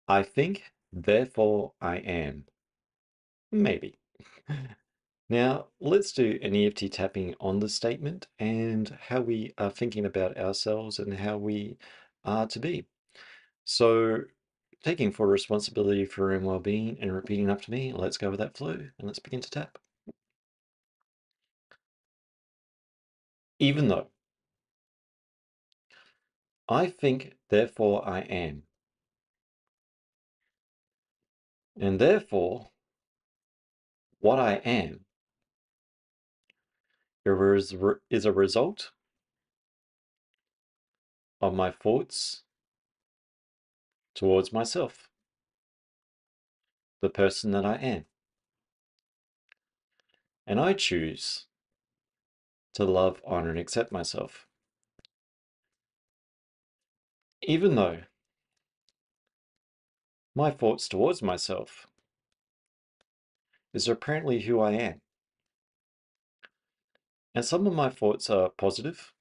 I think, therefore I am. Maybe. Now, let's do an EFT tapping on the statement and how we are thinking about ourselves and how we are to be. So, taking full responsibility for our own well-being and repeating after me, let's go with that flow and let's begin to tap. Even though I think, therefore I am. And therefore, what I am is a result of my thoughts towards myself, the person that I am. And I choose to love, honor, and accept myself. Even though my thoughts towards myself is apparently who I am. And some of my thoughts are positive,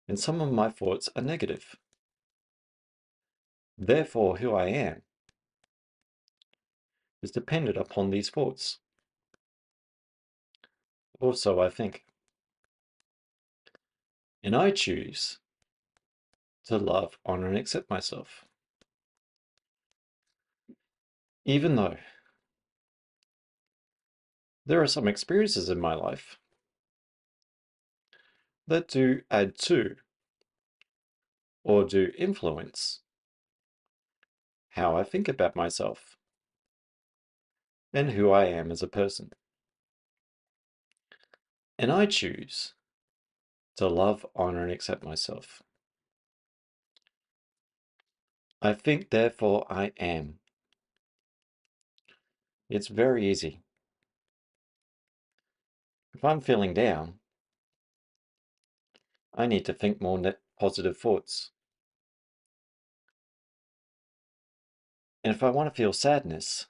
and some of my thoughts are negative. Therefore, who I am is dependent upon these thoughts. Or so I think. And I choose to love, honor, and accept myself. Even though there are some experiences in my life that do add to or do influence how I think about myself and who I am as a person. And I choose to love, honor, and accept myself. I think, therefore I am. It's very easy. If I'm feeling down, I need to think more positive thoughts. And if I want to feel sadness,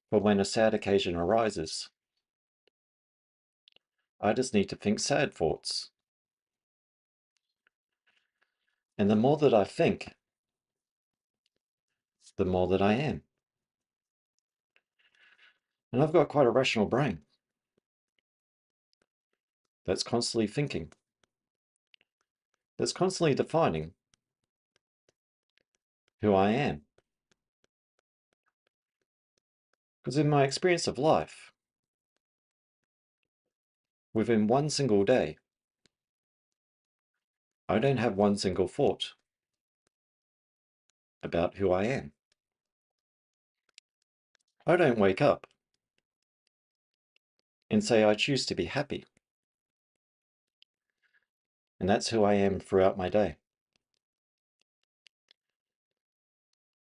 for when a sad occasion arises, I just need to think sad thoughts. And the more that I think, the more that I am. And I've got quite a rational brain that's constantly thinking, that's constantly defining who I am. Because in my experience of life, within one single day, I don't have one single thought about who I am. I don't wake up and say I choose to be happy. And that's who I am throughout my day.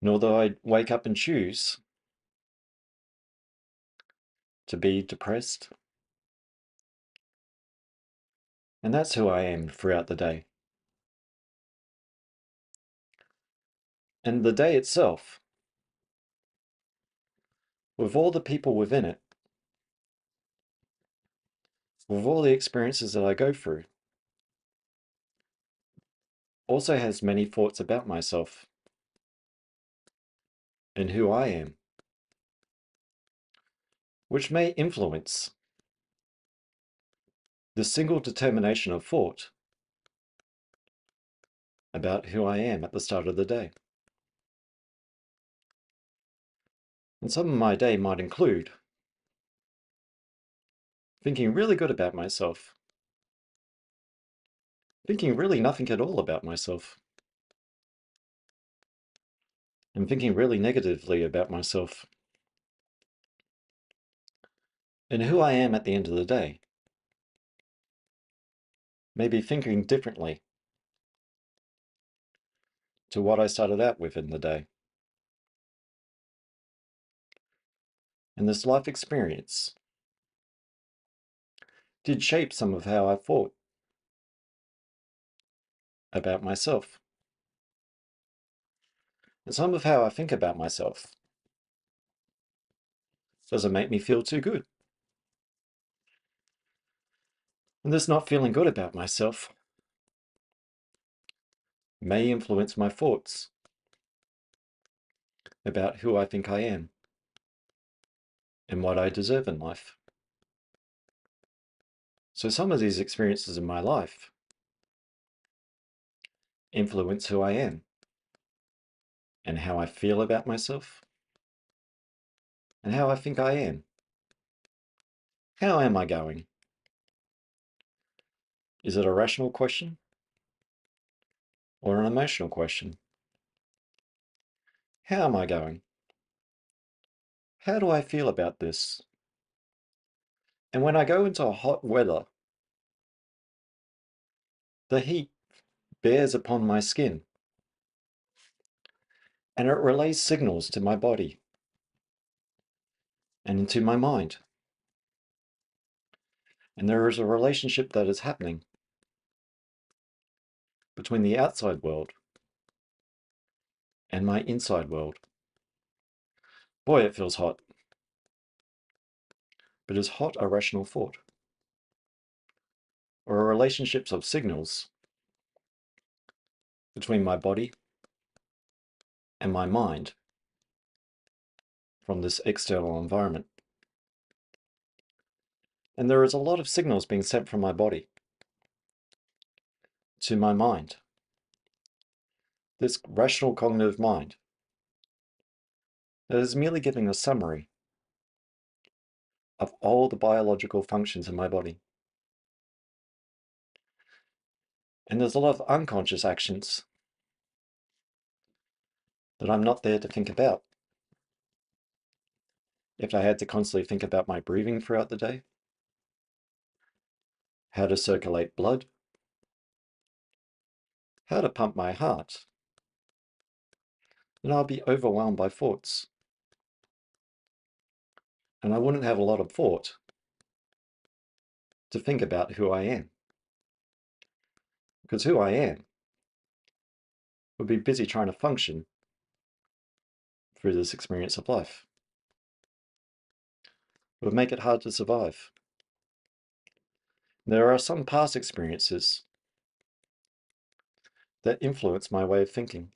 Nor do I wake up and choose to be depressed. And that's who I am throughout the day. And the day itself, with all the people within it, with all the experiences that I go through, also has many thoughts about myself and who I am, which may influence the single determination of thought about who I am at the start of the day. And some of my day might include thinking really good about myself, thinking really nothing at all about myself, and thinking really negatively about myself. And who I am at the end of the day, maybe thinking differently to what I started out with in the day. And this life experience did shape some of how I thought about myself. And some of how I think about myself doesn't make me feel too good. And this not feeling good about myself may influence my thoughts about who I think I am and what I deserve in life. So some of these experiences in my life influence who I am and how I feel about myself and how I think I am. How am I going? Is it a rational question or an emotional question? How am I going? How do I feel about this? And when I go into hot weather, the heat bears upon my skin and it relays signals to my body and into my mind. And there is a relationship that is happening between the outside world and my inside world. Boy, it feels hot. But is hot a rational thought? Or are relationships of signals between my body and my mind from this external environment? And there is a lot of signals being sent from my body to my mind. This rational cognitive mind that is merely giving a summary of all the biological functions in my body. And there's a lot of unconscious actions that I'm not there to think about. If I had to constantly think about my breathing throughout the day, how to circulate blood, how to pump my heart, then I'll be overwhelmed by thoughts. And I wouldn't have a lot of thought to think about who I am. Because who I am would be busy trying to function through this experience of life. It would make it hard to survive. There are some past experiences that influence my way of thinking,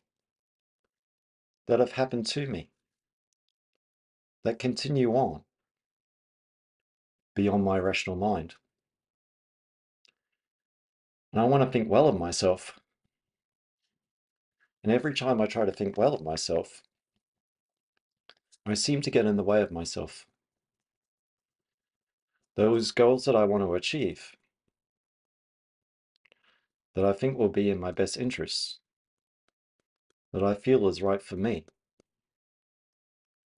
that have happened to me, that continue on beyond my rational mind. And I want to think well of myself. And every time I try to think well of myself, I seem to get in the way of myself. Those goals that I want to achieve, that I think will be in my best interests, that I feel is right for me.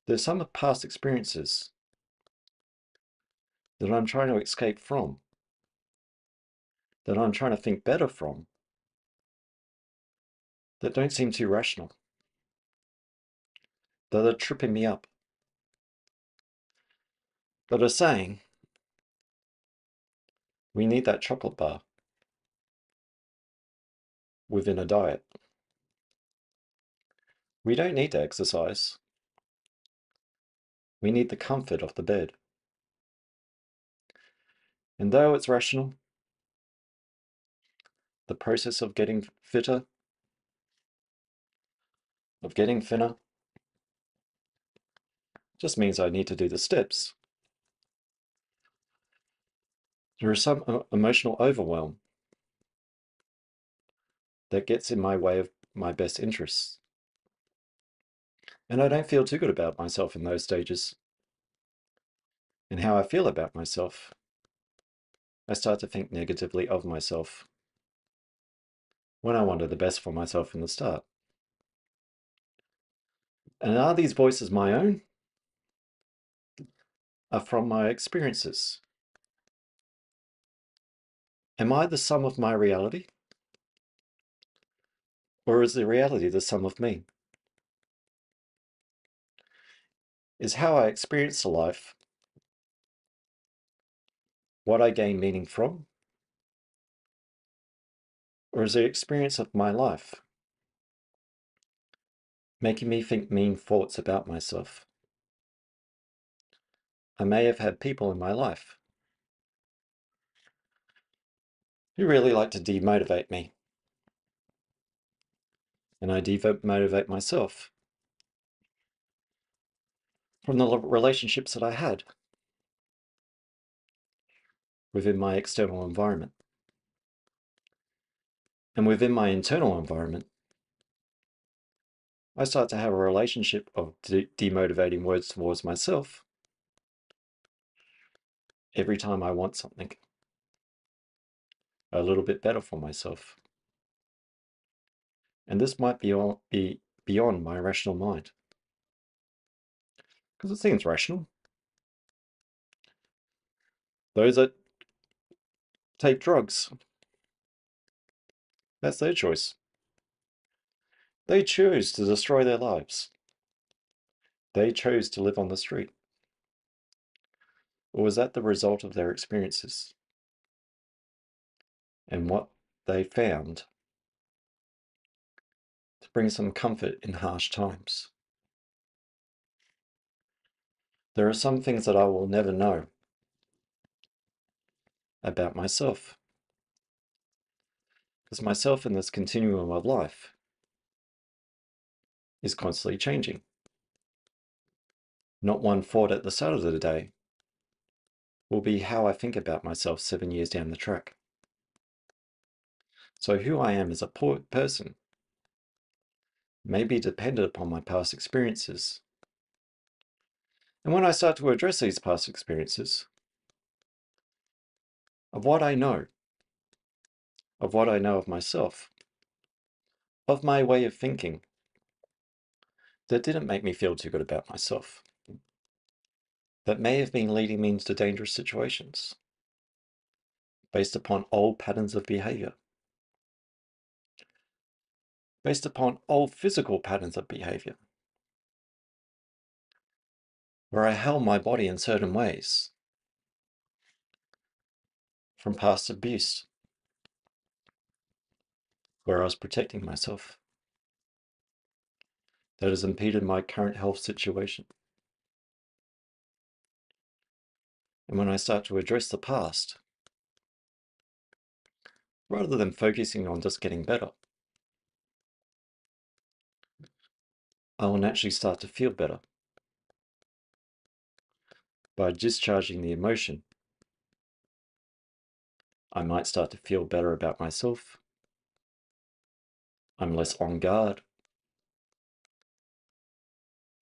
There's some past experiences that I'm trying to escape from, that I'm trying to think better from, that don't seem too rational, that are tripping me up, that are saying, we need that chocolate bar within a diet. We don't need to exercise. We need the comfort of the bed. And though it's rational, the process of getting fitter, of getting thinner, just means I need to do the steps. There is some emotional overwhelm that gets in my way of my best interests. And I don't feel too good about myself in those stages. And how I feel about myself, I start to think negatively of myself when I wanted the best for myself in the start. And are these voices my own? Are from my experiences? Am I the sum of my reality? Or is the reality the sum of me? Is how I experience life what I gain meaning from? Or is the experience of my life making me think mean thoughts about myself? I may have had people in my life who really like to demotivate me, And I demotivate myself from the relationships that I had within my external environment. And within my internal environment, I start to have a relationship of demotivating words towards myself every time I want something a little bit better for myself. And this might be beyond my rational mind, because it seems rational. Those that take drugs, that's their choice. They choose to destroy their lives. They chose to live on the street. Or was that the result of their experiences and what they found to bring some comfort in harsh times? There are some things that I will never know about myself, because myself in this continuum of life is constantly changing. Not one thought at the start of the day will be how I think about myself 7 years down the track. So who I am as a person may be dependent upon my past experiences. And when I start to address these past experiences, of what I know of myself, of my way of thinking, that didn't make me feel too good about myself, that may have been leading me into dangerous situations, based upon old patterns of behavior, based upon old physical patterns of behavior, where I held my body in certain ways from past abuse, where I was protecting myself, that has impeded my current health situation. And when I start to address the past, rather than focusing on just getting better, I will naturally start to feel better by discharging the emotion. I might start to feel better about myself. I'm less on guard.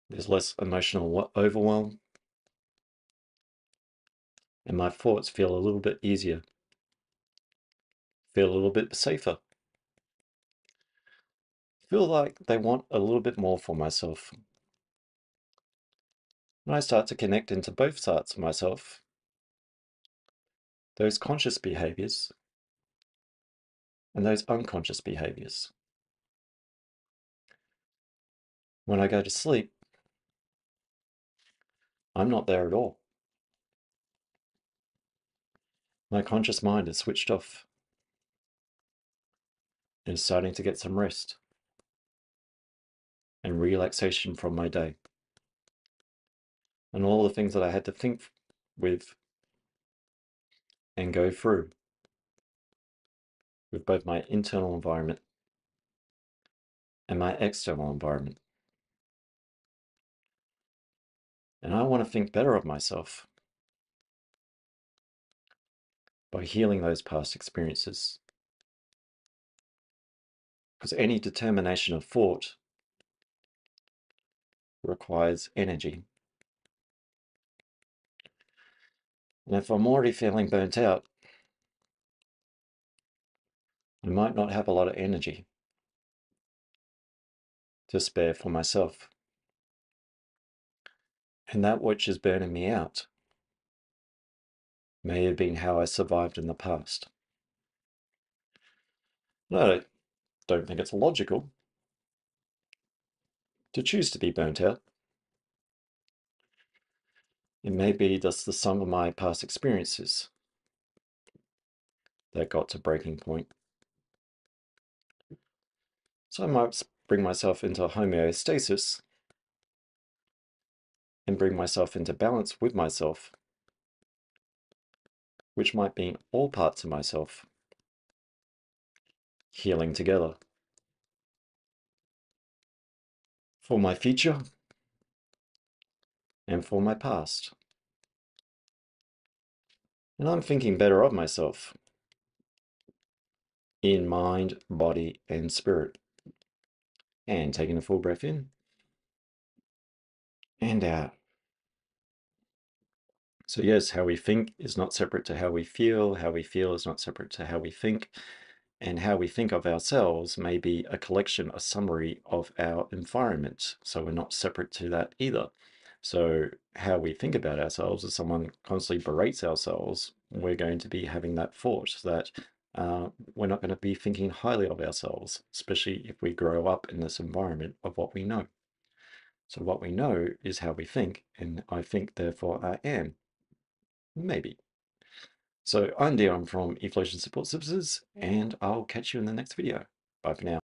There's less emotional overwhelm. And my thoughts feel a little bit easier, feel a little bit safer, feel like they want a little bit more for myself. And I start to connect into both sides of myself, those conscious behaviors and those unconscious behaviors. When I go to sleep, I'm not there at all. My conscious mind is switched off and is starting to get some rest and relaxation from my day. And all the things that I had to think with and go through with both my internal environment and my external environment. And I want to think better of myself by healing those past experiences. Because any determination of thought requires energy. And if I'm already feeling burnt out, I might not have a lot of energy to spare for myself. And that which is burning me out may have been how I survived in the past. No, I don't think it's logical to choose to be burnt out. It may be just the sum of my past experiences that got to breaking point. So I might bring myself into homeostasis and bring myself into balance with myself, which might mean all parts of myself healing together. for my future and for my past. And I'm thinking better of myself in mind, body, and spirit. And taking a full breath in and out. So yes, how we think is not separate to how we feel is not separate to how we think, and how we think of ourselves may be a collection, a summary of our environment. So we're not separate to that either. So how we think about ourselves, if someone constantly berates ourselves, we're going to be having that thought that we're not going to be thinking highly of ourselves, especially if we grow up in this environment of what we know. So what we know is how we think, and I think, therefore I am. Maybe. So I'm Dion from Evolution Support Services, and I'll catch you in the next video. Bye for now.